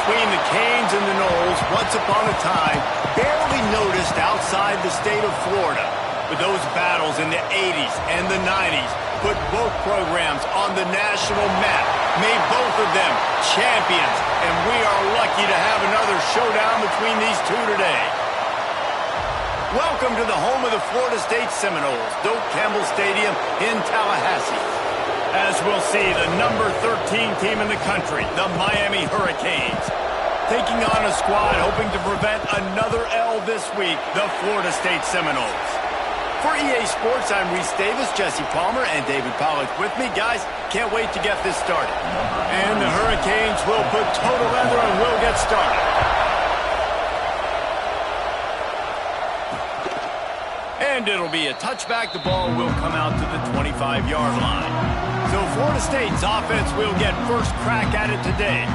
between the Canes and the Noles, once upon a time, barely noticed outside the state of Florida. But those battles in the 80s and the 90s put both programs on the national map, made both of them champions, and we are lucky to have another showdown between these two today. Welcome to the home of the Florida State Seminoles, Doak Campbell Stadium in Tallahassee. As we'll see, the number 13 team in the country, the Miami Hurricanes, taking on a squad hoping to prevent another L this week, the Florida State Seminoles. For EA Sports, I'm Reese Davis, Jesse Palmer, and David Pollack with me. Guys, can't wait to get this started. And the Hurricanes will put total leather and we'll get started. And it'll be a touchback. The ball will come out to the 25-yard line. So Florida State's offense will get first crack at it today.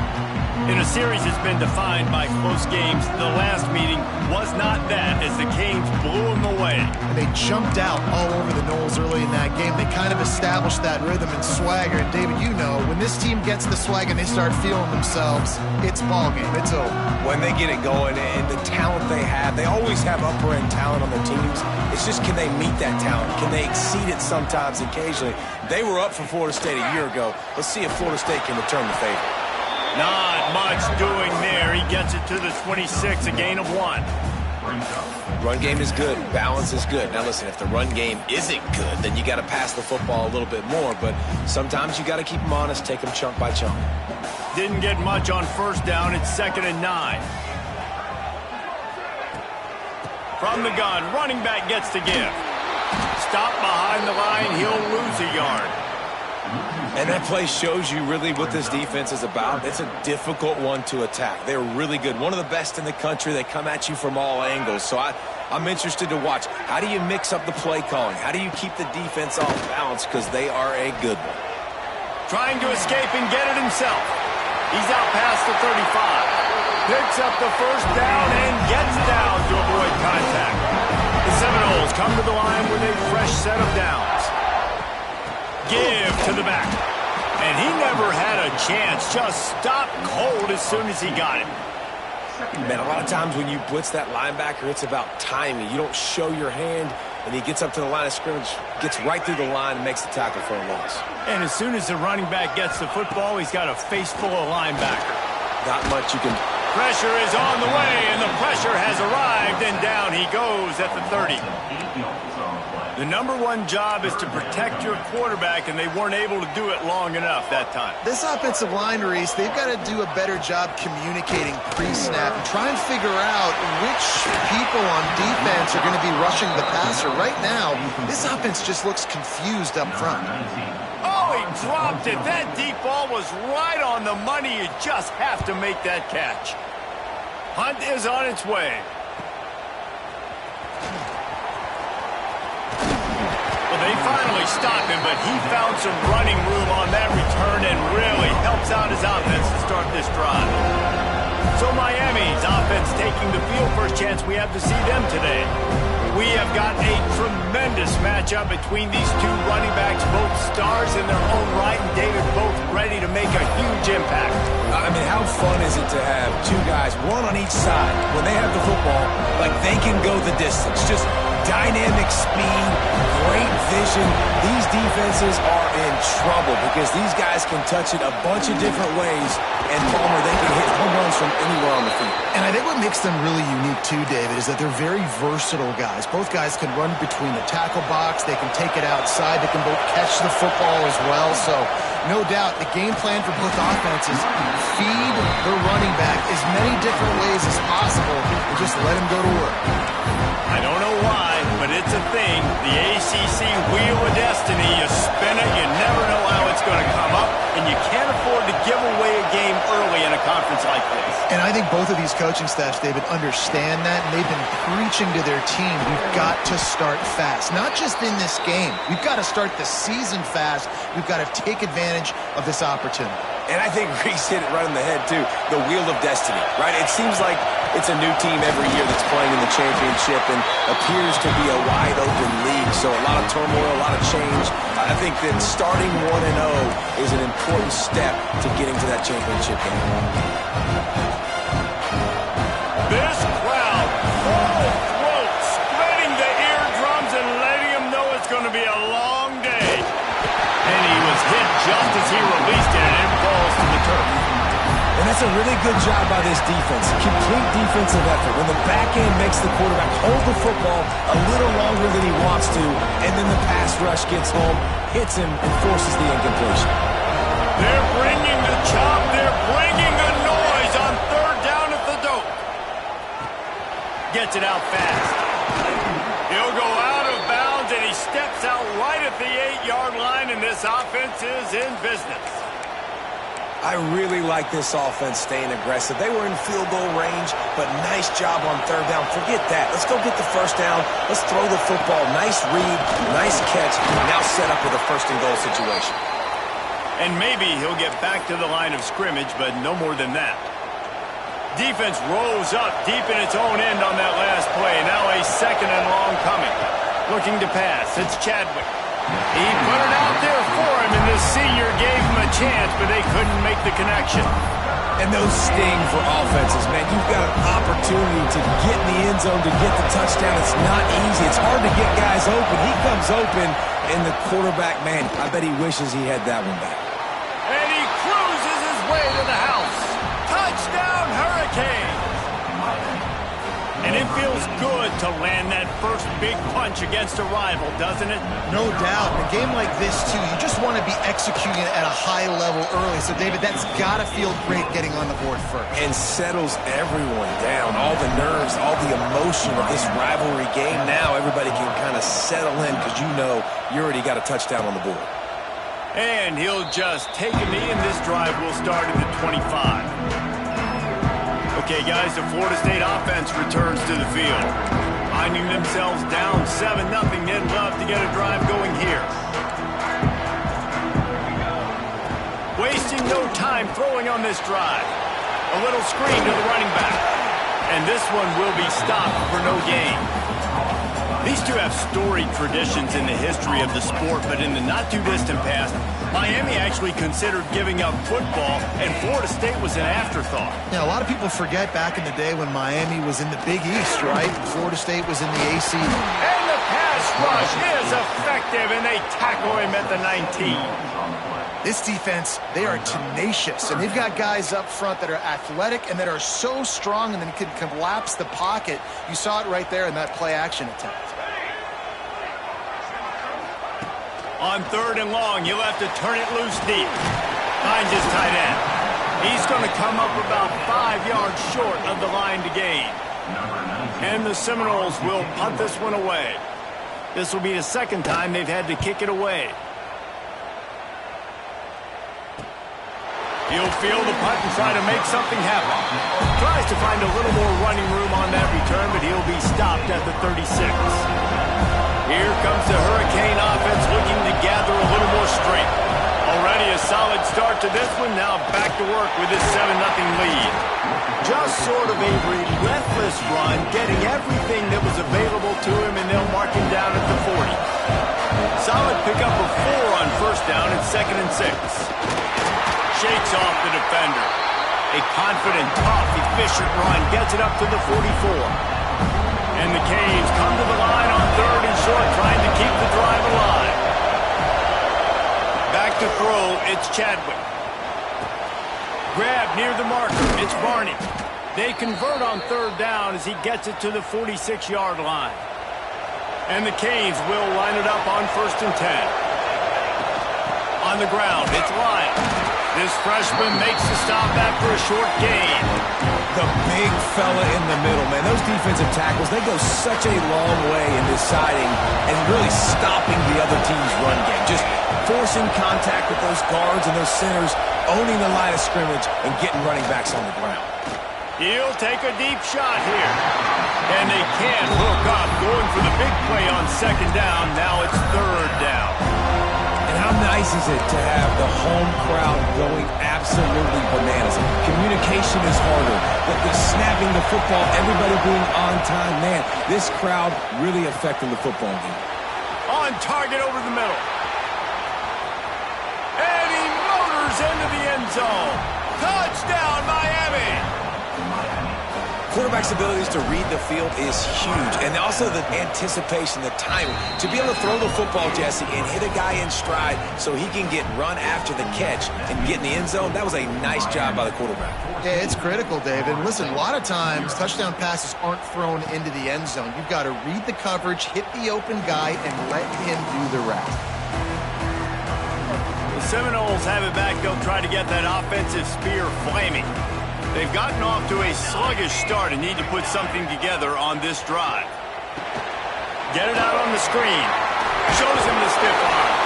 In a series that's been defined by close games, the last meeting was not that as the Canes blew them away. And they jumped out all over the Noles early in that game. They kind of established that rhythm and swagger. And David, you know, when this team gets the swag and they start feeling themselves, it's ball game. It's over. When they get it going and the talent they have, they always have upper-end talent on their teams. It's just, can they meet that talent? Can they exceed it sometimes, occasionally? They were up for Florida State a year ago. Let's see if Florida State can return the favor. Not much doing there. He gets it to the 26, a gain of 1. Run game is good. Balance is good. Now listen, if the run game isn't good, then you got to pass the football a little bit more. But sometimes you got to keep them honest, take them chunk by chunk. Didn't get much on first down. It's 2nd and 9. From the gun, running back gets to give. Stop behind the line. He'll lose a yard. And that play shows you really what this defense is about. It's a difficult one to attack. They're really good. One of the best in the country. They come at you from all angles. So I'm interested to watch. How do you mix up the play calling? How do you keep the defense off balance? Because they are a good one. Trying to escape and get it himself. He's out past the 35. Picks up the first down and gets down to avoid contact. The Seminoles come to the line with a fresh set of downs. Give to the back. And he never had a chance. Just stopped cold as soon as he got it. Man, a lot of times when you blitz that linebacker, it's about timing. You don't show your hand, and he gets up to the line of scrimmage, gets right through the line, and makes the tackle for a loss. And as soon as the running back gets the football, he's got a face full of linebacker. Not much you can... Pressure is on the way, and the pressure has arrived, and down he goes at the 30. The number one job is to protect your quarterback, and they weren't able to do it long enough that time. This offensive line, Reese, they've got to do a better job communicating pre-snap and try and figure out which people on defense are going to be rushing the passer. Right now, this offense just looks confused up front. Oh, he dropped it. That deep ball was right on the money. You just have to make that catch. Hunt is on its way. They finally stopped him, but he found some running room on that return and really helps out his offense to start this drive. So Miami's offense taking the field. First chance we have to see them today. We have got a tremendous matchup between these two running backs, both stars in their own right, and David both ready to make a huge impact. I mean, how fun is it to have two guys, one on each side, when they have the football, like they can go the distance. Just dynamic speed, great vision. These defenses are in trouble because these guys can touch it a bunch of different ways, and Palmer, they can hit home runs from anywhere on the field. And I think what makes them really unique too, David, is that they're very versatile guys. Both guys can run between the tackle box. They can take it outside. They can both catch the football as well. So no doubt the game plan for both offenses, feed the running back as many different ways as possible and just let him go to work. I don't know why, but it's a thing. The ACC Wheel of Destiny, you spin it, you never know how it's going to come up, and you can't afford to give away a game early in a conference like this. And I think both of these coaching staffs, David, understand that, and they've been preaching to their team, we've got to start fast. Not just in this game. We've got to start the season fast. We've got to take advantage of this opportunity. And I think Reese hit it right on the head, too. The Wheel of Destiny, right? It seems like it's a new team every year that's playing in the championship and appears to be a wide-open league. So a lot of turmoil, a lot of change. I think that starting 1-0 is an important step to getting to that championship game. a really good job by this defense. Complete defensive effort. When the back end makes the quarterback hold the football a little longer than he wants to, and then the pass rush gets home, hits him, and forces the incompletion. They're bringing the chop. They're bringing the noise on third down at the dope. Gets it out fast. He'll go out of bounds, and he steps out right at the 8-yard line, and this offense is in business. I really like this offense staying aggressive. They were in field goal range, but nice job on third down. Forget that. Let's go get the first down. Let's throw the football. Nice read, nice catch. Now set up with a first and goal situation. And maybe he'll get back to the line of scrimmage, but no more than that. Defense rolls up deep in its own end on that last play. Now a second and long coming. Looking to pass. It's Chadwick. He put it out there for him, and the senior gave him a chance, but they couldn't make the connection. And those sting for offenses, man. You've got an opportunity to get in the end zone, to get the touchdown. It's not easy. It's hard to get guys open. He comes open, and the quarterback, man, I bet he wishes he had that one back. And he cruises his way to the house. Touchdown, Hurricane! And it feels good to land that first big punch against a rival, doesn't it? No doubt. In a game like this, too, you just want to be executing it at a high level early. So, David, that's got to feel great getting on the board first. And settles everyone down. All the nerves, all the emotion of this rivalry game. Now everybody can kind of settle in because you know you already got a touchdown on the board. And he'll just take a knee, and this drive will start at the 25. Okay, guys, the Florida State offense returns to the field. Finding themselves down 7-0, they'd love to get a drive going here. Wasting no time throwing on this drive. A little screen to the running back. And this one will be stopped for no gain. These two have storied traditions in the history of the sport, but in the not-too-distant past, Miami actually considered giving up football, and Florida State was an afterthought. Yeah, a lot of people forget back in the day when Miami was in the Big East, right? Florida State was in the AC. And the pass rush is effective, and they tackle him at the 19. This defense, they are tenacious, and they've got guys up front that are athletic and that are so strong and then can collapse the pocket. You saw it right there in that play-action attempt. On third and long, you'll have to turn it loose deep. Finds his tight end. He's going to come up about 5 yards short of the line to gain. And the Seminoles will punt this one away. This will be the second time they've had to kick it away. He'll field the punt and try to make something happen. Tries to find a little more running room on that return, but he'll be stopped at the 36. Here comes the Hurricane offense looking to gather a little more strength. Already a solid start to this one. Now back to work with this 7-0 lead. Just sort of a relentless run, getting everything that was available to him, and they'll mark him down at the 40. Solid pickup of 4 on first down and 2nd and 6. Shakes off the defender. A confident, tough, efficient run gets it up to the 44. And the Canes come to the line on third and short, trying to keep the drive alive. Back to throw, it's Chadwick. Grab near the marker, it's Barney. They convert on third down as he gets it to the 46-yard line. And the Canes will line it up on 1st and 10. On the ground, it's Lyle. This freshman makes the stop after a short gain. The big fella in the middle, man. Those defensive tackles, they go such a long way in deciding and really stopping the other team's run game. Just forcing contact with those guards and those centers, owning the line of scrimmage, and getting running backs on the ground. He'll take a deep shot here. And they can't hook up, going for the big play on 2nd down. Now it's 3rd down. And how nice is it to have the home crowd going absolutely bananas? Communication is harder. The snapping the football, everybody being on time. Man, this crowd really affecting the football game. On target over the middle. And he motors into the end zone. Touchdown, Miami! Quarterback's abilities to read the field is huge, and also the anticipation, the timing. To be able to throw the football, Jesse, and hit a guy in stride so he can get run after the catch and get in the end zone, that was a nice job by the quarterback. Yeah, it's critical, David. And listen, a lot of times touchdown passes aren't thrown into the end zone. You've got to read the coverage, hit the open guy, and let him do the rest. The Seminoles have it back. They'll try to get that offensive spear flaming. They've gotten off to a sluggish start and need to put something together on this drive. Get it out on the screen. Shows him the stiff arm.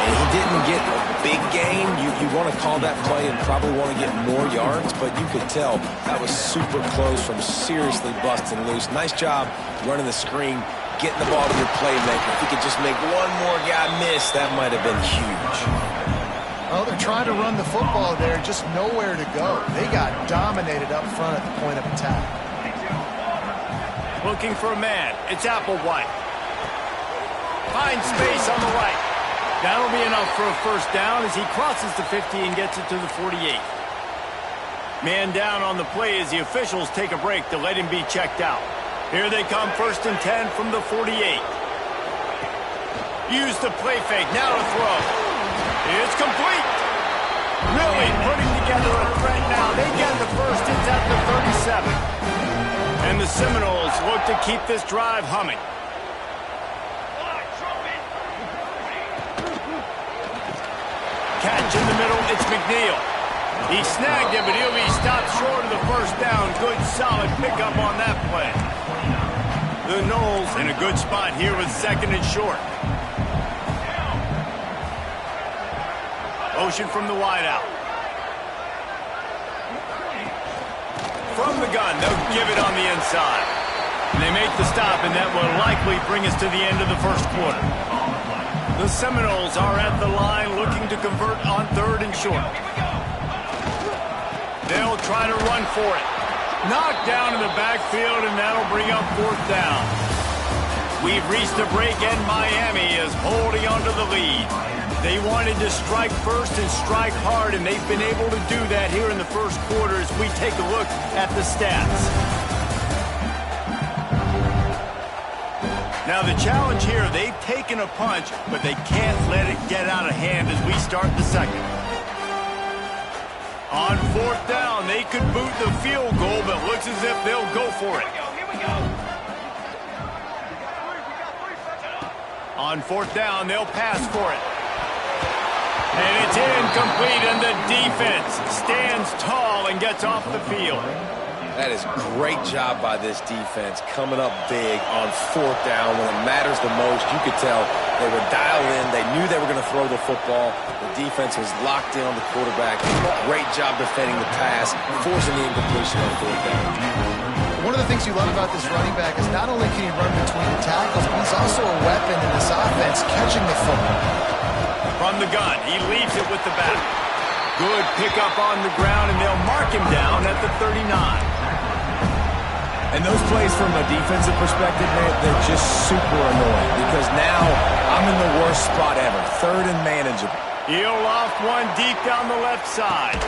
He didn't get a big gain. You want to call that play and probably want to get more yards, but you could tell that was super close from seriously busting loose. Nice job running the screen, getting the ball to your playmaker. If he could just make one more guy miss, that might have been huge. Well, they're trying to run the football there, just nowhere to go. They got dominated up front at the point of attack. Looking for a man. It's Applewhite. Finds space on the right. That'll be enough for a first down as he crosses the 50 and gets it to the 48. Man down on the play as the officials take a break to let him be checked out. Here they come, 1st and 10 from the 48. Use the play fake, now to throw. It's complete. Really putting together a threat now. They get the first, it's at the 37. And the Seminoles look to keep this drive humming. Catch in the middle, it's McNeil. He snagged it, but he'll be stopped short of the first down. Good, solid pickup on that play. The Noles in a good spot here with 2nd and short. Motion from the wideout. From the gun, they'll give it on the inside. And they make the stop, and that will likely bring us to the end of the first quarter. The Seminoles are at the line looking to convert on 3rd and short. They'll try to run for it. Knocked down in the backfield, and that'll bring up 4th down. We've reached a break, and Miami is holding onto the lead. They wanted to strike first and strike hard, and they've been able to do that here in the first quarter as we take a look at the stats. Now the challenge here, they've taken a punch, but they can't let it get out of hand as we start the second. On 4th down, they could boot the field goal, but looks as if they'll go for it. Here we go. On 4th down, they'll pass for it. And it's incomplete, and the defense stands tall and gets off the field. That is a great job by this defense, coming up big on 4th down when it matters the most. You could tell they were dialed in. They knew they were going to throw the football. The defense was locked in on the quarterback. Great job defending the pass, forcing the incompletion on 4th down. One of the things you love about this running back is not only can he run between the tackles, but he's also a weapon in this offense, catching the football. From the gun, he leaves it with the back. Good pickup on the ground, and they'll mark him down at the 39. And those plays from a defensive perspective, man, they're just super annoying because now I'm in the worst spot ever. 3rd and manageable. He'll loft one deep down the left side.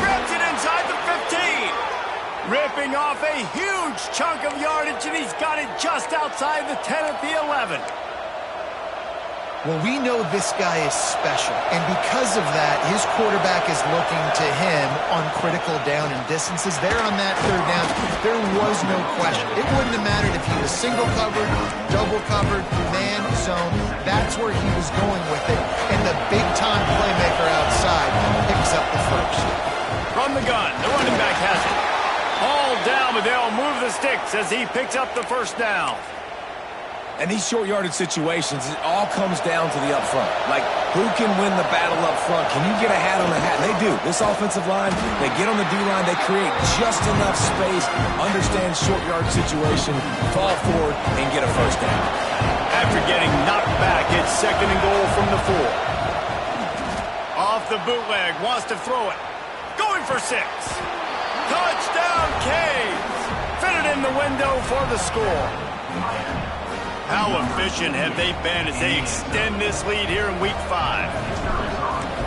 Grabs it inside the 15. Ripping off a huge chunk of yardage, and he's got it just outside the 10 at the 11. Well, we know this guy is special, and because of that, his quarterback is looking to him on critical down and distances. There on that 3rd down, there was no question. It wouldn't have mattered if he was single covered, double covered, man zone. That's where he was going with it, and the big-time playmaker outside picks up the first. From the gun, the running back has it. All down, but they'll move the sticks as he picks up the first down. And these short yardage situations, it all comes down to the up front. Like, who can win the battle up front? Can you get a hat on the hat? And they do. This offensive line, they get on the D-line, they create just enough space, understand short yard situation, fall forward, and get a first down. After getting knocked back, it's 2nd and goal from the 4. Off the bootleg, wants to throw it. Going for 6. Touchdown, Canes! Fitted in the window for the score. How efficient have they been as they extend this lead here in Week 5?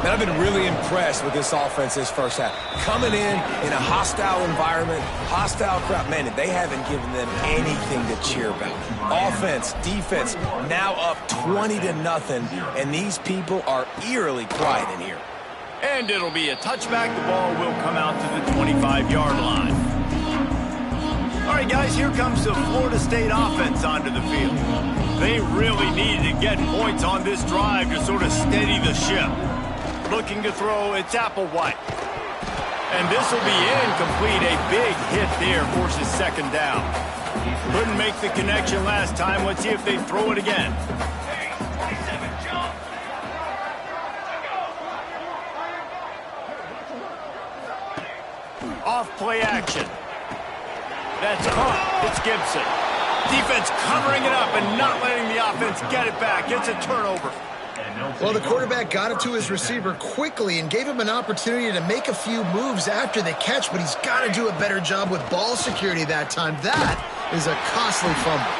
Man, I've been really impressed with this offense this first half. Coming in a hostile environment, hostile crowd, man, they haven't given them anything to cheer about. Offense, defense, now up 20-0, and these people are eerily quiet in here. And it'll be a touchback. The ball will come out to the 25-yard line. All right, guys, here comes the Florida State offense onto the field. They really needed to get points on this drive to sort of steady the ship. Looking to throw, it's Applewhite. And this will be incomplete. A big hit there forces second down. Couldn't make the connection last time. Let's see if they throw it again. Off play action. That's caught. It's Gibson. Defense covering it up and not letting the offense get it back. It's a turnover. Well, the quarterback got it to his receiver quickly and gave him an opportunity to make a few moves after the catch, but he's got to do a better job with ball security that time. That is a costly fumble.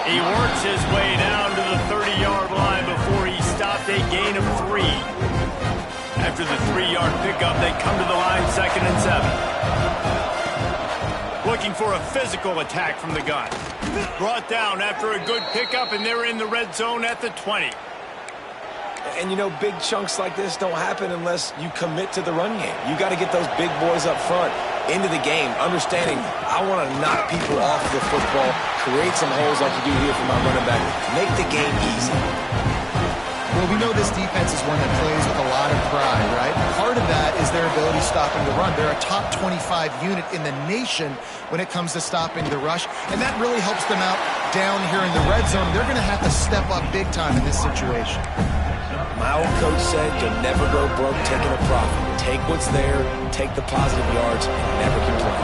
He works his way down to the 30-yard line before he stopped a gain of 3. After the 3-yard pickup, they come to the line, 2nd and 7. Looking for a physical attack from the gun. Brought down after a good pickup, and they're in the red zone at the 20. And, you know, big chunks like this don't happen unless you commit to the run game. You got to get those big boys up front into the game, understanding I want to knock people off the football, create some holes like you do here for my running back, make the game easy. Well, we know this defense is one that plays with a lot of pride, right? Part of that is their ability stopping the run. They're a top 25 unit in the nation when it comes to stopping the rush, and that really helps them out down here in the red zone. They're going to have to step up big time in this situation. My old coach said you'll never go broke taking a profit. Take what's there, take the positive yards, and never complain.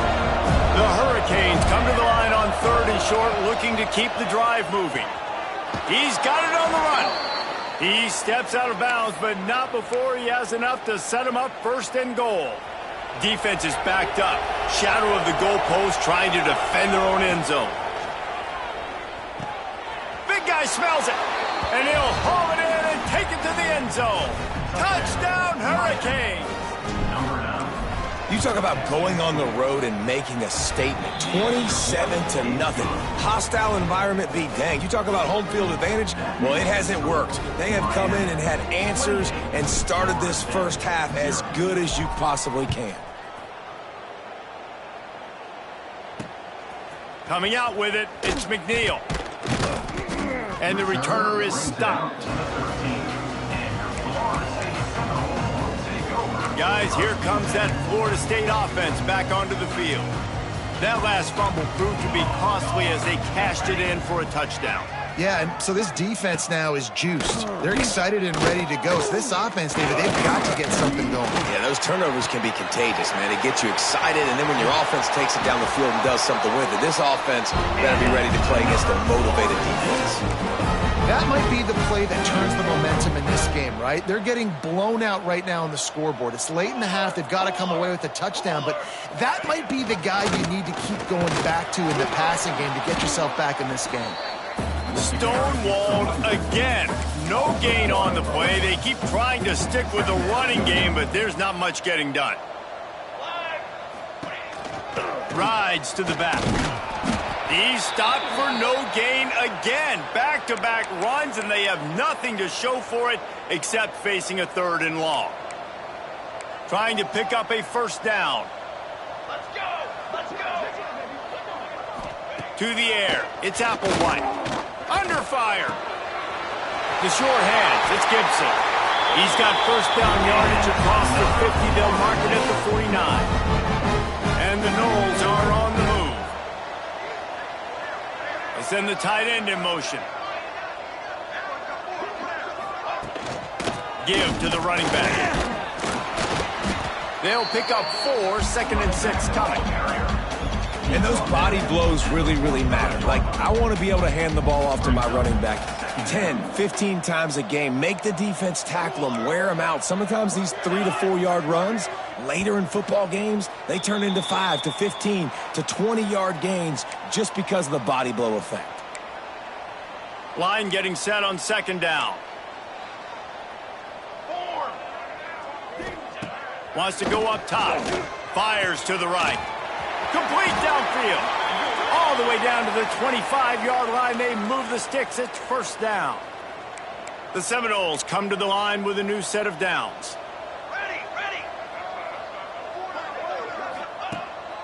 The Hurricanes come to the line on 3rd and short, looking to keep the drive moving. He's got it on the run. He steps out of bounds, but not before he has enough to set him up 1st and goal. Defense is backed up. Shadow of the goalpost trying to defend their own end zone. Big guy smells it, and he'll haul it in and take it to the end zone. Touchdown, Hurricanes! You talk about going on the road and making a statement. 27-0. Hostile environment be danged. You talk about home field advantage. Well, it hasn't worked. They have come in and had answers and started this first half as good as you possibly can. Coming out with it, it's McNeil. And the returner is stopped. Guys, here comes that Florida State offense back onto the field. That last fumble proved to be costly as they cashed it in for a touchdown. Yeah, and so this defense now is juiced. They're excited and ready to go. So this offense, David, they've got to get something going. Yeah, those turnovers can be contagious, man. It gets you excited, and then when your offense takes it down the field and does something with it, this offense better be ready to play against a motivated defense. That might be the play that turns the momentum in this game, right? They're getting blown out right now on the scoreboard. It's late in the half. They've got to come away with a touchdown, but that might be the guy you need to keep going back to in the passing game to get yourself back in this game. Stonewalled again. No gain on the play. They keep trying to stick with the running game, but there's not much getting done. Rides to the back. He's stopped for no gain again. Back-to-back runs, and they have nothing to show for it except facing a 3rd and long. Trying to pick up a 1st down. Let's go! Let's go! To the air. It's Applewhite. Under fire. The short hands. It's Gibson. He's got 1st down yardage across the 50. They'll mark it at the 49. And the Noles are on the move. They send the tight end in motion. Give to the running back. They'll pick up 4, 2nd and 6 coming. And those body blows really, really matter. Like, I want to be able to hand the ball off to my running back 10, 15 times a game. Make the defense tackle them, wear them out. Sometimes these 3 to 4 yard runs, later in football games, they turn into 5 to 15 to 20 yard gains just because of the body blow effect. Line getting set on 2nd down. Wants to go up top. Fires to the right. Complete downfield. All the way down to the 25-yard line. They move the sticks. It's 1st down. The Seminoles come to the line with a new set of downs.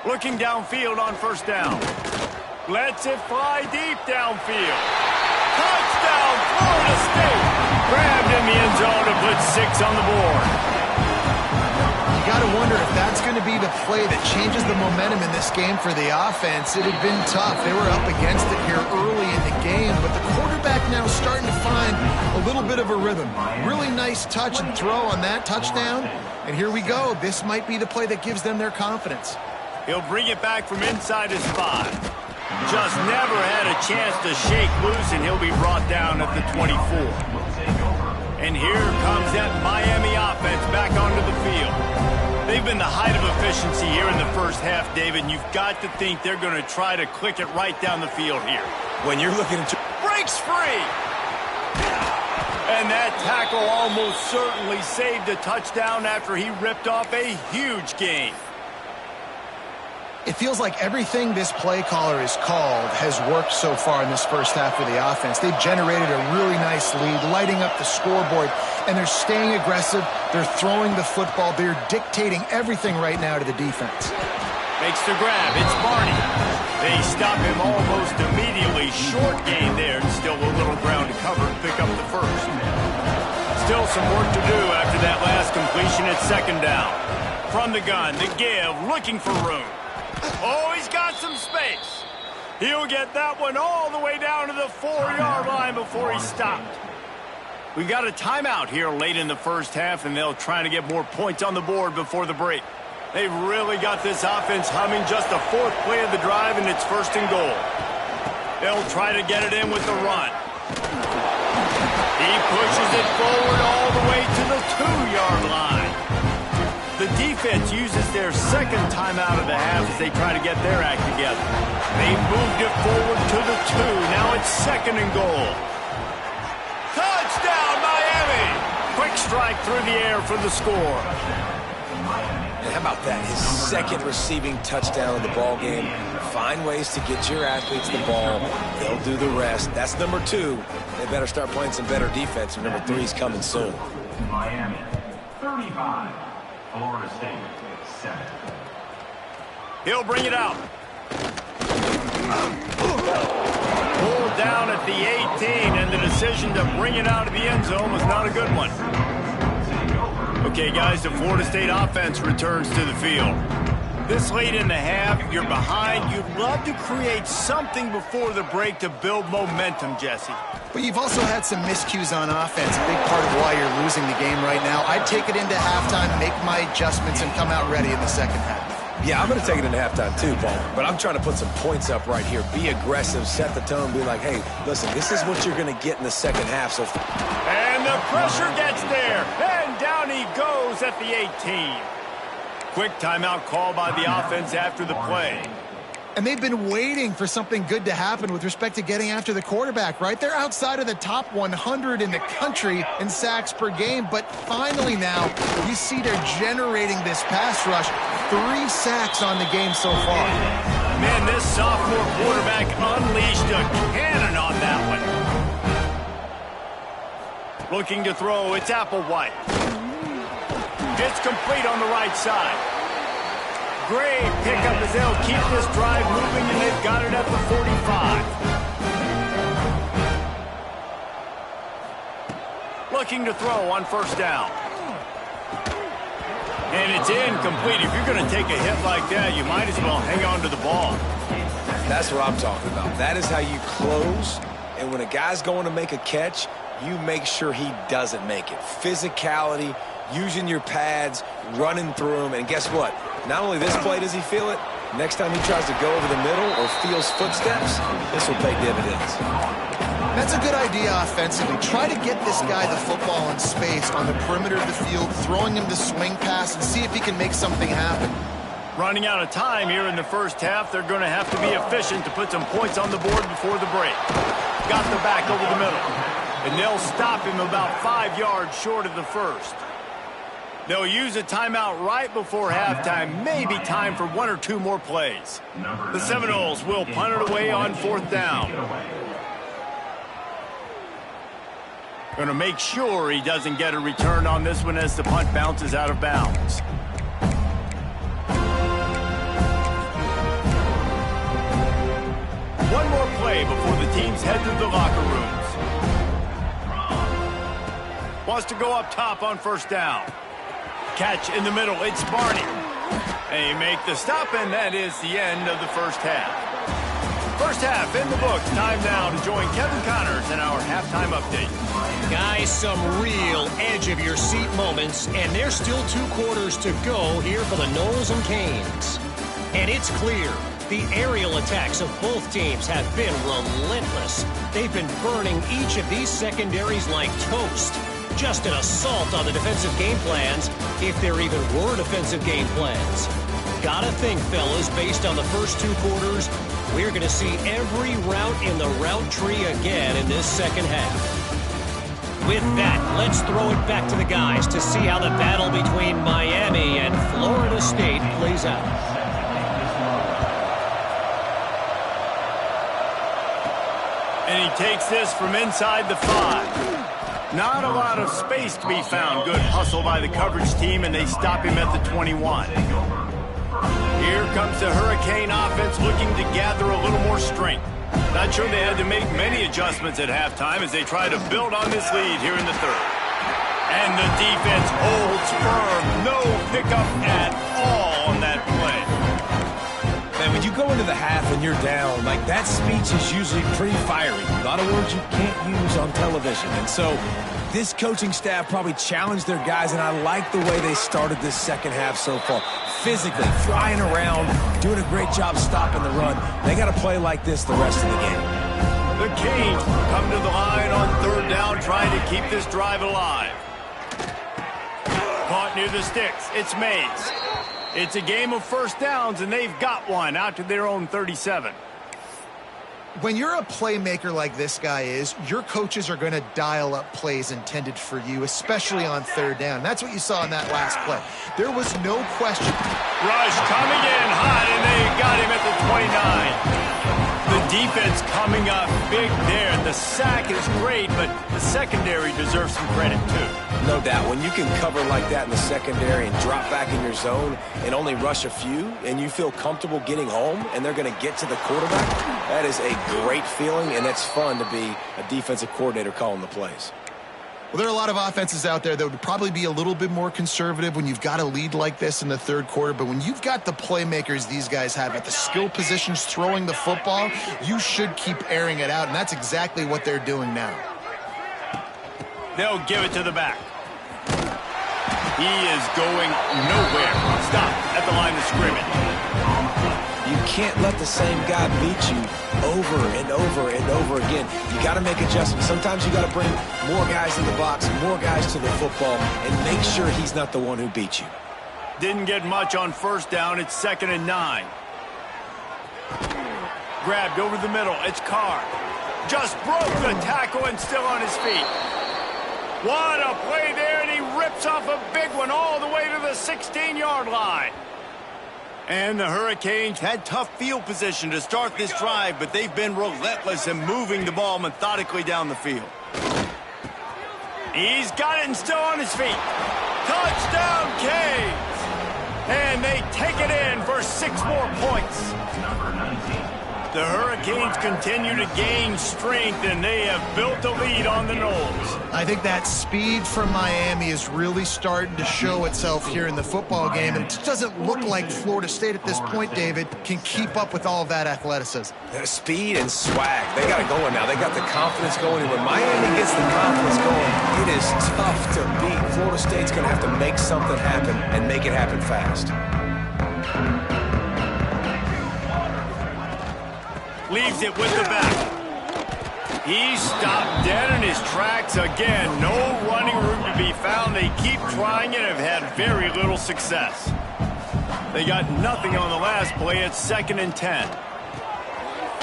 Looking downfield on first down. Lets it fly deep downfield. Touchdown, Florida State. Grabbed in the end zone to put 6 on the board. You got to wonder if that's going to be the play that changes the momentum in this game for the offense. It had been tough. They were up against it here early in the game, but the quarterback now starting to find a little bit of a rhythm. Really nice touch and throw on that touchdown. And here we go. This might be the play that gives them their confidence. He'll bring it back from inside his 5. Just never had a chance to shake loose, and he'll be brought down at the 24. And here comes that Miami offense back onto the field. They've been the height of efficiency here in the first half, David, and you've got to think they're going to try to click it right down the field here. When you're looking at... Breaks free! And that tackle almost certainly saved a touchdown after he ripped off a huge gain. It feels like everything this play caller has called has worked so far in this first half of the offense. They've generated a really nice lead, lighting up the scoreboard, and they're staying aggressive. They're throwing the football. They're dictating everything right now to the defense. Makes the grab. It's Barney. They stop him almost immediately. Short gain there, and still a little ground to cover and pick up the first. Still some work to do after that last completion at second down. From the gun, the give, looking for room. Oh, he's got some space. He'll get that one all the way down to the 4-yard line before he stopped. We got a timeout here late in the first half, and they'll try to get more points on the board before the break. They've really got this offense humming. Just the 4th play of the drive, and it's 1st and goal. They'll try to get it in with the run. He pushes it forward all the way to the 2-yard line. The defense uses their second timeout of the half as they try to get their act together. They moved it forward to the 2. Now it's 2nd and goal. Touchdown, Miami! Quick strike through the air for the score. And how about that? His 2nd receiving touchdown of the ball game. Find ways to get your athletes the ball. They'll do the rest. That's number 2. They better start playing some better defense. And number 3 is coming soon. Miami, 35. Florida State, 7. He'll bring it out. Pulled down at the 18, and the decision to bring it out of the end zone was not a good one. Okay, guys, the Florida State offense returns to the field. This late in the half, you're behind. You'd love to create something before the break to build momentum, Jesse. But you've also had some miscues on offense, a big part of why you're losing the game right now. I'd take it into halftime, make my adjustments, and come out ready in the second half. Yeah, I'm going to take it into halftime too, Paul. But I'm trying to put some points up right here. Be aggressive, set the tone, be like, hey, listen, this is what you're going to get in the second half. So, and the pressure gets there, and down he goes at the 18. Quick timeout call by the offense after the play. And they've been waiting for something good to happen with respect to getting after the quarterback, right? They're outside of the top 100 in the country in sacks per game, but finally now you see they're generating this pass rush. 3 sacks on the game so far. Man, this sophomore quarterback unleashed a cannon on that one. Looking to throw, it's Applewhite. It's complete on the right side. Great pickup as they'll keep this drive moving, and they've got it at the 45. Looking to throw on first down. And it's incomplete. If you're going to take a hit like that, you might as well hang on to the ball. that's what I'm talking about. That is how you close, and when a guy's going to make a catch, you make sure he doesn't make it. Physicality, using your pads, running through them, and guess what? Not only this play does he feel it, next time he tries to go over the middle or feels footsteps, this will pay dividends. That's a good idea offensively. Try to get this guy the football in space on the perimeter of the field, throwing him the swing pass, and see if he can make something happen. Running out of time here in the first half, they're going to have to be efficient to put some points on the board before the break. Got the back over the middle, and they'll stop him about 5 yards short of the first. They'll use a timeout right before halftime, maybe time for 1 or 2 more plays. The Seminoles will punt it away on 4th down. Going to make sure he doesn't get a return on this one as the punt bounces out of bounds. teams head to the locker rooms. Wants to go up top on first down. Catch in the middle. It's Barney. They make the stop, and that is the end of the first half. First half in the books. Time now to join Kevin Connors in our halftime update. Guys, some real edge-of-your-seat moments, and there's still 2 quarters to go here for the Noles and Canes. And it's clear, the aerial attacks of both teams have been relentless. They've been burning each of these secondaries like toast. Just an assault on the defensive game plans, if there even were defensive game plans. Gotta think, fellas, based on the first 2 quarters, we're going to see every route in the route tree again in this second half. With that, let's throw it back to the guys to see how the battle between Miami and Florida State plays out. And he takes this from inside the 5. Not a lot of space to be found. Good hustle by the coverage team, and they stop him at the 21. Here comes the Hurricane offense looking to gather a little more strength. Not sure they had to make many adjustments at halftime as they try to build on this lead here in the third. And the defense holds firm. No pickup at all on that play. Man, when you go into the half and you're down, like that speech is usually pretty fiery. A lot of words you can't use on television. And so this coaching staff probably challenged their guys, and I like the way they started this second half so far. Physically, flying around, doing a great job stopping the run. They got to play like this the rest of the game. The Canes come to the line on third down, trying to keep this drive alive. Caught near the sticks. It's Mays. It's a game of first downs, and they've got one out to their own 37. When you're a playmaker like this guy is, your coaches are going to dial up plays intended for you, especially on third down. That's what you saw in that last play. There was no question. Rush coming in hot, and they got him at the 29. The defense coming up big there. The sack is great, but the secondary deserves some credit, too. No doubt. When you can cover like that in the secondary and drop back in your zone and only rush a few, and you feel comfortable getting home, and they're going to get to the quarterback, that is a great feeling, and it's fun to be a defensive coordinator calling the plays. Well, there are a lot of offenses out there that would probably be a little bit more conservative when you've got a lead like this in the third quarter. But when you've got the playmakers these guys have at the skill positions throwing the football, you should keep airing it out, and that's exactly what they're doing now. They'll give it to the back. He is going nowhere. Stop at the line of scrimmage. You can't let the same guy beat you over and over and over again. You got to make adjustments. Sometimes you got to bring more guys in the box, more guys to the football, and make sure he's not the one who beat you. Didn't get much on first down. It's 2nd and 9. Grabbed over the middle. It's Carr. Just broke the tackle and still on his feet. What a play there, and he rips off a big one all the way to the 16-yard line. And the Hurricanes had tough field position to start this drive, but they've been relentless in moving the ball methodically down the field. He's got it and still on his feet. Touchdown, Canes! And they take it in for 6 more points. Number 19. The Hurricanes continue to gain strength, and they have built a lead on the Noles. I think that speed from Miami is really starting to show itself here in the football game. And it just doesn't look like Florida State at this point, David, can keep up with all of that athleticism. Speed and swag. They got it going now. They got the confidence going. And when Miami gets the confidence going, it is tough to beat. Florida State's going to have to make something happen and make it happen fast. Leaves it with the back. He's stopped dead in his tracks again. No running room to be found. They keep trying it and have had very little success. They got nothing on the last play. It's 2nd and 10.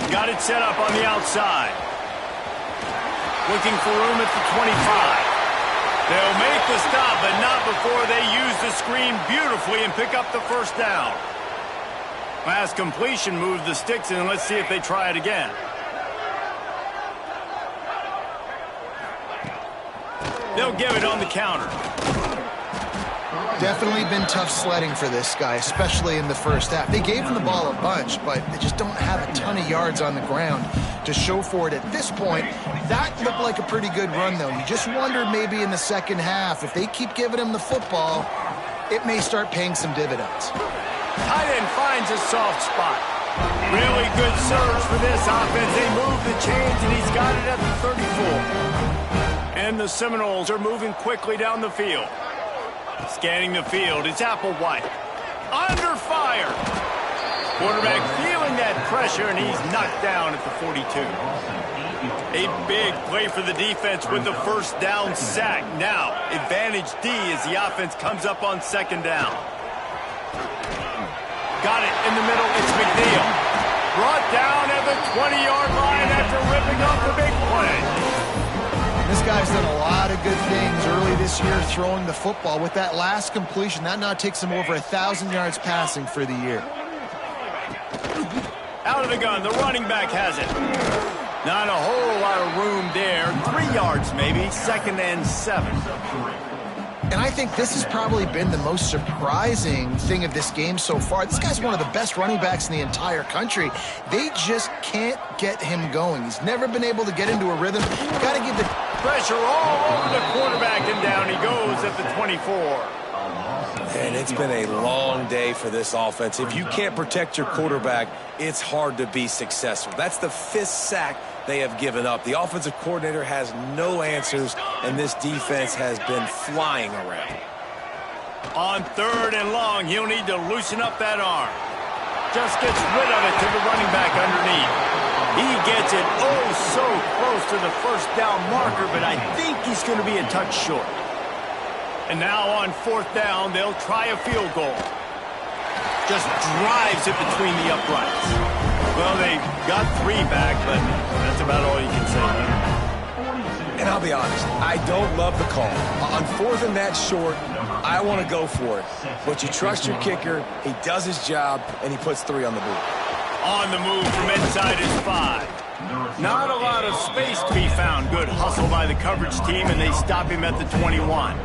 Got it set up on the outside. Looking for room at the 25. They'll make the stop, but not before they use the screen beautifully and pick up the first down. Last completion moved the sticks, and let's see if they try it again. They'll give it on the counter. Definitely been tough sledding for this guy, especially in the first half. They gave him the ball a bunch, but they just don't have a ton of yards on the ground. to show for it at this point. That looked like a pretty good run, though. You just wonder maybe in the second half, if they keep giving him the football, it may start paying some dividends. Tight end finds a soft spot. Really good surge for this offense. They move the chains, and he's got it at the 34. And the Seminoles are moving quickly down the field. Scanning the field, it's Applewhite. Under fire. Quarterback feeling that pressure, and he's knocked down at the 42. A big play for the defense with the first down sack. Now, advantage D as the offense comes up on second down. Got it in the middle. It's McNeil. Brought down at the 20-yard line after ripping off the big play. This guy's done a lot of good things early this year throwing the football. With that last completion, that now takes him over 1,000 yards passing for the year. Out of the gun, the running back has it. Not a whole lot of room there. 3 yards maybe, 2nd and 7. And I think this has probably been the most surprising thing of this game so far. This guy's one of the best running backs in the entire country. They just can't get him going. He's never been able to get into a rhythm. Got to give the pressure all over the quarterback, and down he goes at the 24. And it's been a long day for this offense. If you can't protect your quarterback, it's hard to be successful. That's the 5th sack they have given up. The offensive coordinator has no answers, and this defense has been flying around. On 3rd and long, he'll need to loosen up that arm. Just gets rid of it to the running back underneath. He gets it oh so close to the first down marker, but I think he's going to be a touch short. And now on 4th down, they'll try a field goal. Just drives it between the uprights. Well, they got 3 back, but that's about all you can say. And I'll be honest, I don't love the call. On 4th and that short, I want to go for it. But you trust your kicker, he does his job, and he puts 3 on the board. On the move from inside is 5. Not a lot of space to be found. Good hustle by the coverage team, and they stop him at the 21.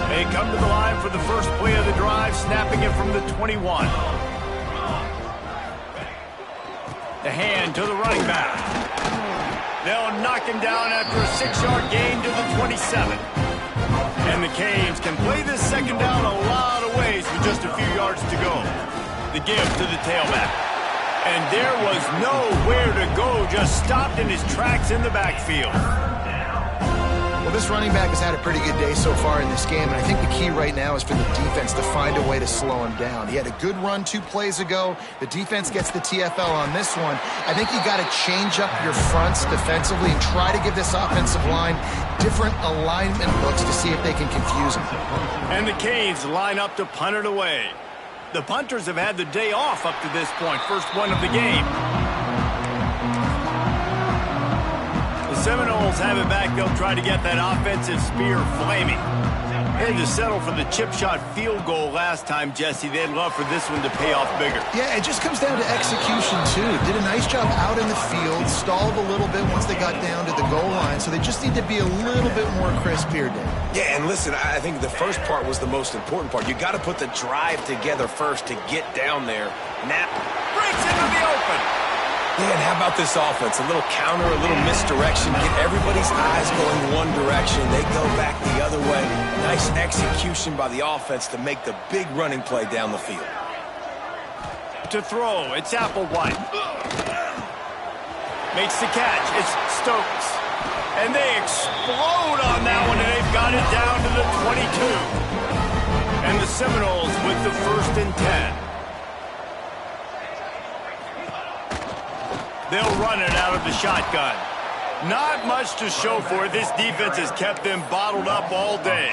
They come to the line for the first play of the drive, snapping it from the 21. The hand to the running back. They'll knock him down after a 6-yard gain to the 27. And the Canes can play this second down a lot of ways with just a few yards to go. The give to the tailback. And there was nowhere to go, just stopped in his tracks in the backfield. Well, this running back has had a pretty good day so far in this game, and I think the key right now is for the defense to find a way to slow him down. He had a good run 2 plays ago. The defense gets the TFL on this one. I think you got to change up your fronts defensively and try to give this offensive line different alignment looks to see if they can confuse him. And the Canes line up to punt it away. The punters have had the day off up to this point, first one of the game. Seminoles have it back. They'll try to get that offensive spear flaming. They had to settle for the chip shot field goal last time, Jesse. They'd love for this one to pay off bigger. Yeah, it just comes down to execution, too. Did a nice job out in the field, stalled a little bit once they got down to the goal line, so they just need to be a little bit more crisp here, Dave. Yeah, and listen, I think the first part was the most important part. You got to put the drive together first to get down there. Knapp breaks into the open. Yeah, and how about this offense? A little counter, a little misdirection. Get everybody's eyes going one direction. They go back the other way. Nice execution by the offense to make the big running play down the field. To throw, it's Applewhite. Makes the catch. It's Stokes. And they explode on that one, and they've got it down to the 22. And the Seminoles with the 1st and 10. They'll run it out of the shotgun. Not much to show for it. This defense has kept them bottled up all day.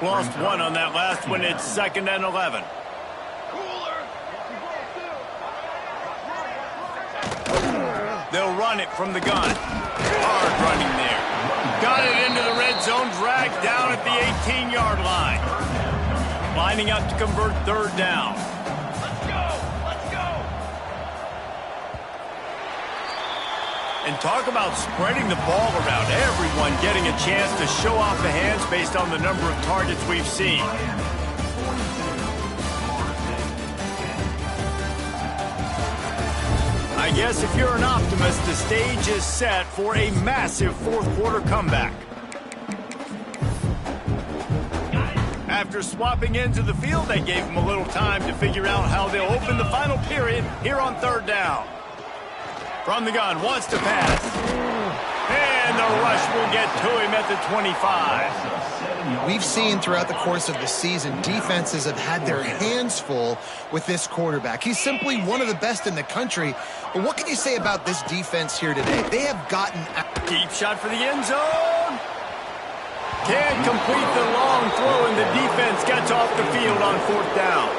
Lost 1 on that last one. It's 2nd and 11. They'll run it from the gun. Hard running there. Got it into the red zone. Dragged down at the 18-yard line. Lining up to convert 3rd down. And talk about spreading the ball around. Everyone getting a chance to show off the hands based on the number of targets we've seen. I guess if you're an optimist, the stage is set for a massive fourth-quarter comeback. After swapping into the field, they gave them a little time to figure out how they'll open the final period here on third down. From the gun, wants to pass. And the rush will get to him at the 25. We've seen throughout the course of the season, defenses have had their hands full with this quarterback. He's simply one of the best in the country. But what can you say about this defense here today? They have gotten out. Deep shot for the end zone. Can't complete the long throw, and the defense gets off the field on fourth down.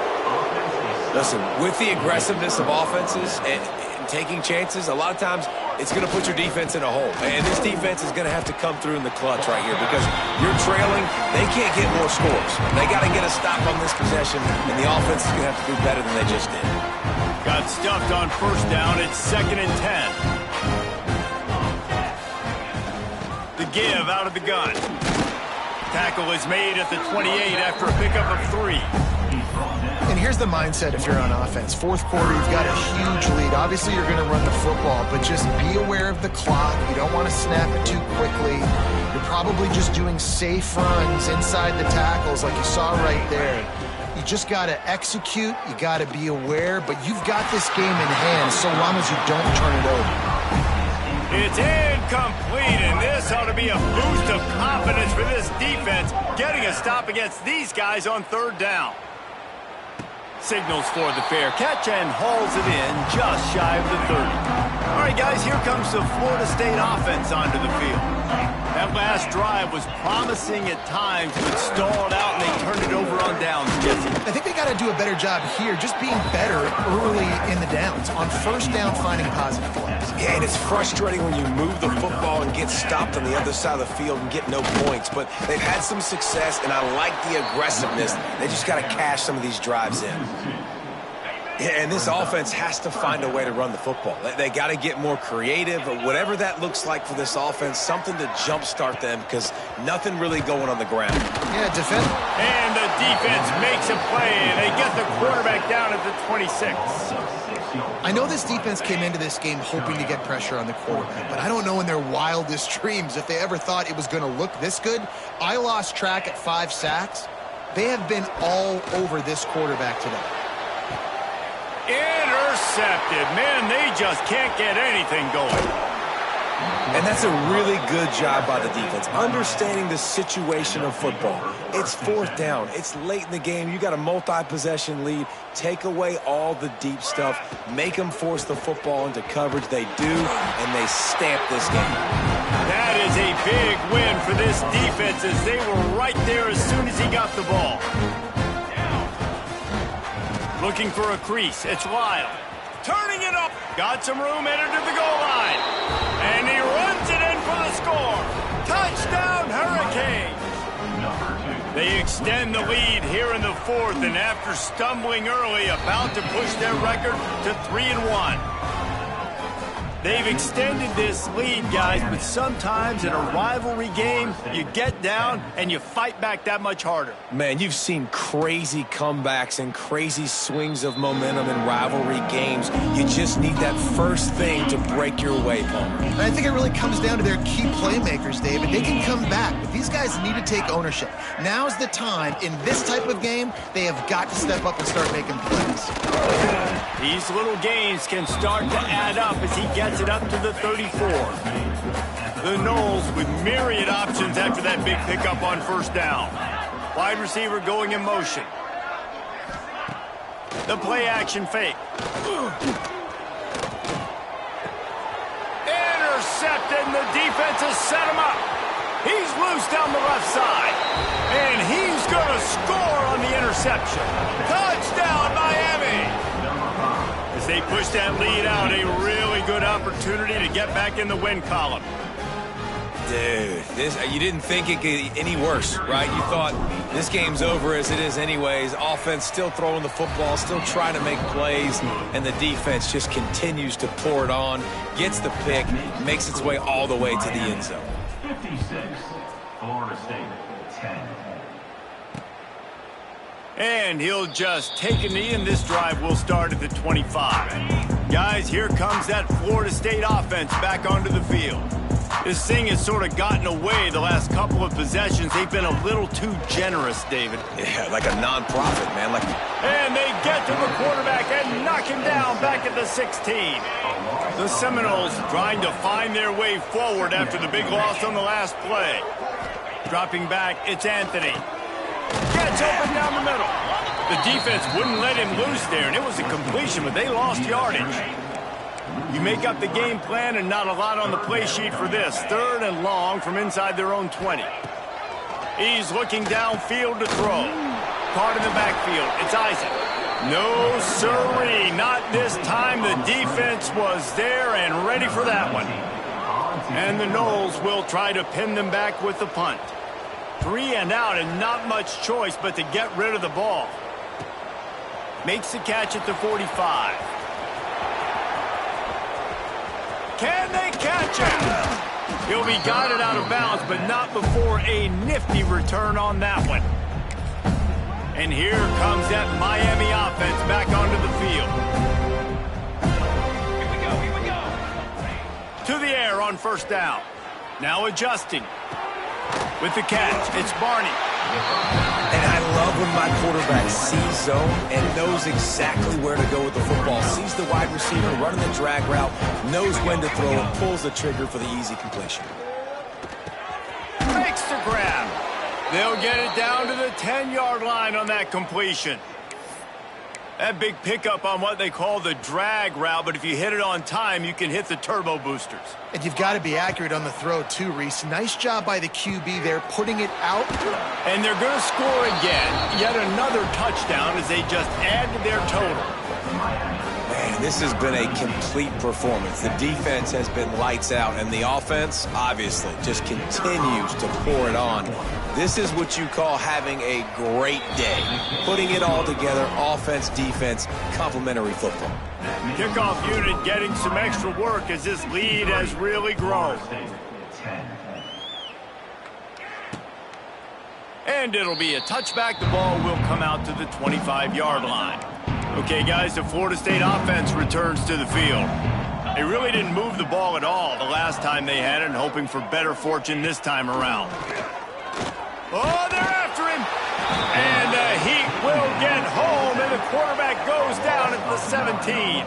Listen, with the aggressiveness of offenses and taking chances, a lot of times it's going to put your defense in a hole. And this defense is going to have to come through in the clutch right here because you're trailing. They can't get more scores. They got to get a stop on this possession, and the offense is going to have to do better than they just did. Got stuffed on first down. It's 2nd and 10. The give out of the gun. Tackle is made at the 28 after a pickup of 3. And here's the mindset if you're on offense. Fourth quarter, you've got a huge lead. Obviously, you're going to run the football, but just be aware of the clock. You don't want to snap it too quickly. You're probably just doing safe runs inside the tackles like you saw right there. You just got to execute. You got to be aware, but you've got this game in hand so long as you don't turn it over. It's incomplete, and this ought to be a boost of confidence for this defense, getting a stop against these guys on third down. Signals for the fair catch and hauls it in just shy of the 30. All right, guys, here comes the Florida State offense onto the field. That last drive was promising at times, but stalled out, and they turned it over on downs, Jesse. I think they got to do a better job here, just being better early in the downs. On first down, finding positive plays. Yeah, and it's frustrating when you move the football and get stopped on the other side of the field and get no points. But they've had some success, and I like the aggressiveness. They just got to cash some of these drives in. Yeah, and this offense has to find a way to run the football. They got to get more creative, whatever that looks like for this offense, something to jumpstart them because nothing really going on the ground. Yeah, defend. And the defense makes a play, and they get the quarterback down at the 26. I know this defense came into this game hoping to get pressure on the quarterback, but I don't know in their wildest dreams if they ever thought it was going to look this good. I lost track at 5 sacks. They have been all over this quarterback today. Intercepted. Man, they just can't get anything going. And that's a really good job by the defense, understanding the situation of football. It's fourth down. It's late in the game. You got a multi-possession lead. Take away all the deep stuff. Make them force the football into coverage. They do, and they stamp this game. That is a big win for this defense as they were right there as soon as he got the ball. Looking for a crease. It's Lyle. Turning it up. Got some room, entered to the goal line. And he runs it in for the score. Touchdown, Hurricanes. They extend the lead here in the fourth, and after stumbling early, about to push their record to 3-1. They've extended this lead, guys, but sometimes in a rivalry game, you get down and you fight back that much harder. Man, you've seen crazy comebacks and crazy swings of momentum in rivalry games. You just need that first thing to break your way, Palmer. And I think it really comes down to their key playmakers, David. They can come back, but these guys need to take ownership. Now's the time. In this type of game, they have got to step up and start making plays. These little gains can start to add up as he gets it up to the 34. The Noles with myriad options after that big pickup on first down. Wide receiver going in motion. The play action fake. Intercepted, and the defense has set him up. He's loose down the left side. And he's going to score on the interception. Touchdown, Miami! As they push that lead out, a really good opportunity to get back in the win column. Dude, you didn't think it could get any worse, right? You thought this game's over as it is anyways. Offense still throwing the football, still trying to make plays, and the defense just continues to pour it on, gets the pick, makes its way all the way to the end zone. 56, Florida State, 10. And he'll just take a knee, and this drive will start at the 25. Guys, here comes that Florida State offense back onto the field. This thing has sort of gotten away the last couple of possessions. They've been a little too generous, David. Yeah, like a non-profit, man. And they get to the quarterback and knock him down back at the 16. The Seminoles trying to find their way forward after the big loss on the last play. Dropping back, it's Anthony. Gets open down the middle. The defense wouldn't let him loose there, and it was a completion, but they lost yardage. You make up the game plan and not a lot on the play sheet for this. 3rd and long from inside their own 20. He's looking downfield to throw. Caught in the backfield. It's Isaac. No sirree, not this time. The defense was there and ready for that one. And the Noles will try to pin them back with the punt. 3 and out and not much choice but to get rid of the ball. Makes the catch at the 45. Can they catch him? He'll be guided out of bounds, but not before a nifty return on that one. And here comes that Miami offense back onto the field. Here we go. To the air on 1st down. Now adjusting. With the catch, it's Barney. And I love when my quarterback sees zone and knows exactly where to go with the football. Sees the wide receiver running the drag route, knows when to throw, and pulls the trigger for the easy completion. Makes the grab. They'll get it down to the 10-yard line on that completion. That big pickup on what they call the drag route, but if you hit it on time, you can hit the turbo boosters. And you've got to be accurate on the throw, too, Reese. Nice job by the QB there, putting it out. And they're going to score again. Yet another touchdown as they just add to their total. Man, this has been a complete performance. The defense has been lights out, and the offense, obviously, just continues to pour it on. This is what you call having a great day. Putting it all together, offense, defense, complementary football. Kickoff unit getting some extra work as this lead has really grown. And it'll be a touchback. The ball will come out to the 25-yard line. Okay, guys, the Florida State offense returns to the field. They really didn't move the ball at all the last time they had it, and hoping for better fortune this time around. Oh, they're after him. And the Heat will get home, and the quarterback goes down at the 17.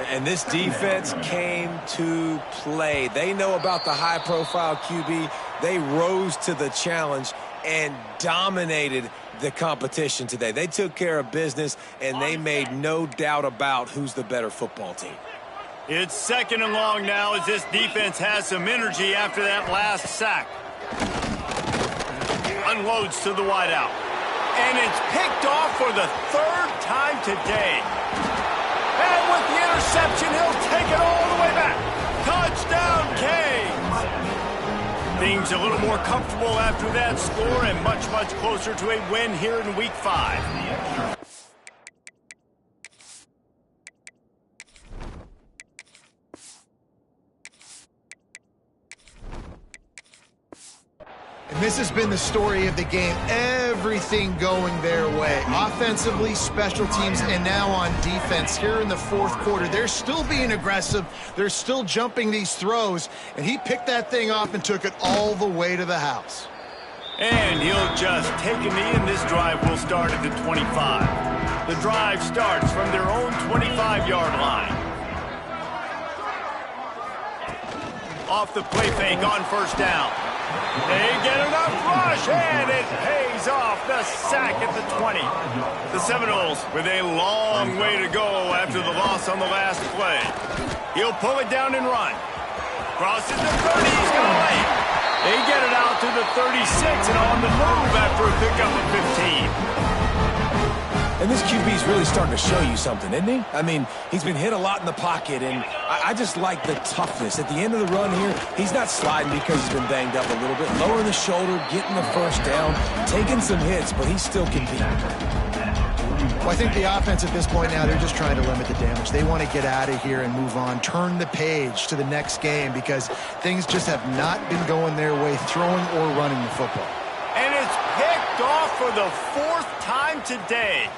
And this defense came to play. They know about the high-profile QB. They rose to the challenge and dominated the competition today. They took care of business, and they made no doubt about who's the better football team. It's 2nd and long now as this defense has some energy after that last sack. Unloads to the wideout. And it's picked off for the 3rd time today. And with the interception, he'll take it all the way back. Touchdown, Canes! Things a little more comfortable after that score and much, much closer to a win here in Week 5. And this has been the story of the game. Everything going their way. Offensively, special teams, and now on defense. Here in the 4th quarter, they're still being aggressive. They're still jumping these throws. And he picked that thing off and took it all the way to the house. And he'll just take a knee, and this drive will start at the 25. The drive starts from their own 25-yard line. Off the play fake on 1st down. They get enough rush, and it pays off. The sack at the 20. The Seminoles with a long way to go after the loss on the last play. He'll pull it down and run. Crosses the 30. He's going to lay it. They get it out to the 36 and on the move after a pickup of 15. And this QB's really starting to show you something, isn't he? I mean, he's been hit a lot in the pocket, and I just like the toughness. At the end of the run here, he's not sliding because he's been banged up a little bit. Lowering the shoulder, getting the 1st down, taking some hits, but he still competing. Well, I think the offense at this point now, they're just trying to limit the damage. They want to get out of here and move on, turn the page to the next game because things just have not been going their way, throwing or running the football. And it's picked off for the 4th time today.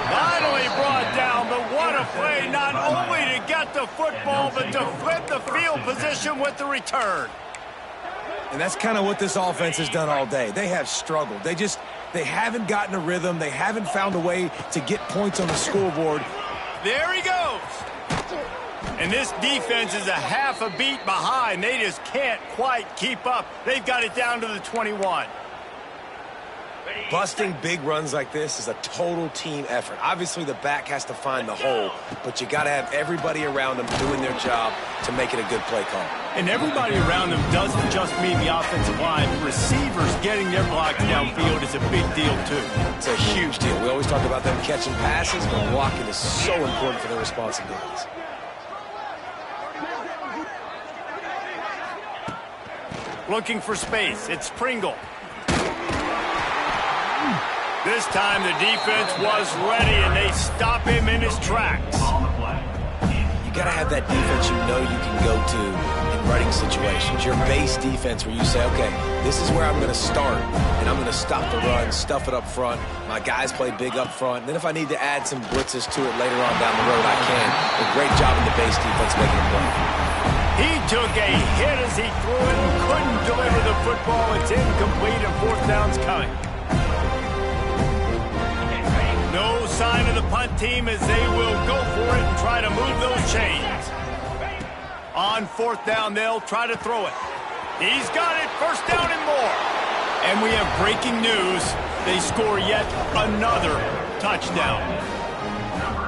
Finally brought down, but what a got the football, but to flip the field position with the return. And that's kind of what this offense has done all day. They have struggled. They haven't gotten a rhythm. They haven't found a way to get points on the scoreboard. There he goes. And this defense is a half a beat behind. They just can't quite keep up. They've got it down to the 21. Busting big runs like this is a total team effort. Obviously, the back has to find the hole, but you got to have everybody around them doing their job to make it a good play call. And everybody around them doesn't just mean the offensive line. Receivers getting their blocks downfield is a big deal, too. It's a huge deal. We always talk about them catching passes, but blocking is so important for their responsibilities. Looking for space. It's Pringle. This time the defense was ready, and they stop him in his tracks. You got to have that defense you know you can go to in running situations. Your base defense where you say, okay, this is where I'm going to start, and I'm going to stop the run, stuff it up front. My guys play big up front. And then if I need to add some blitzes to it later on down the road, I can. A great job in the base defense making a play. He took a hit as he threw it and couldn't deliver the football. It's incomplete, and fourth down's coming. No sign of the punt team as they will go for it and try to move those chains. On fourth down, they'll try to throw it. He's got it, first down and more. And we have breaking news. They score yet another touchdown.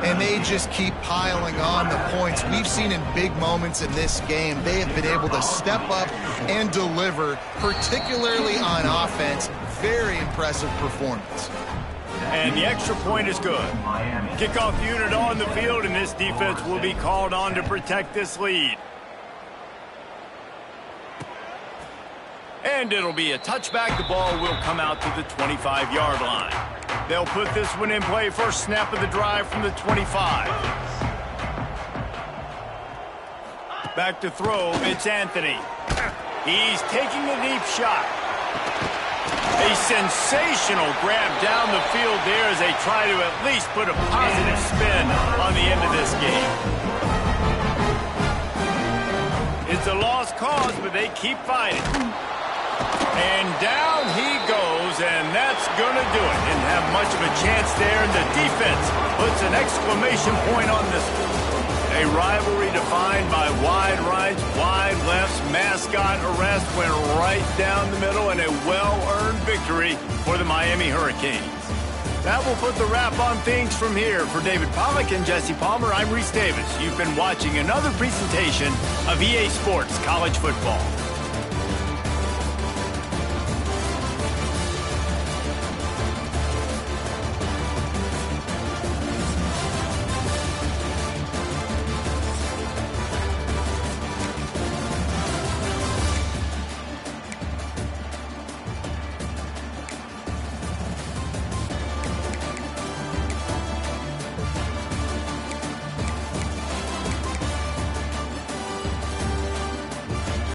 And they just keep piling on the points. We've seen in big moments in this game, they have been able to step up and deliver, particularly on offense. Very impressive performance. And the extra point is good. Kickoff unit on the field, and this defense will be called on to protect this lead. And it'll be a touchback. The ball will come out to the 25-yard line. They'll put this one in play. First snap of the drive from the 25. Back to throw, it's Anthony. He's taking a deep shot. A sensational grab down the field there as they try to at least put a positive spin on the end of this game. It's a lost cause, but they keep fighting. And down he goes, and that's going to do it. Didn't have much of a chance there, and the defense puts an exclamation point on this one. A rivalry defined by wide rights, wide lefts, mascot arrest went right down the middle, and a well-earned victory for the Miami Hurricanes. That will put the wrap on things from here. For David Pollack and Jesse Palmer, I'm Reese Davis. You've been watching another presentation of EA Sports College Football.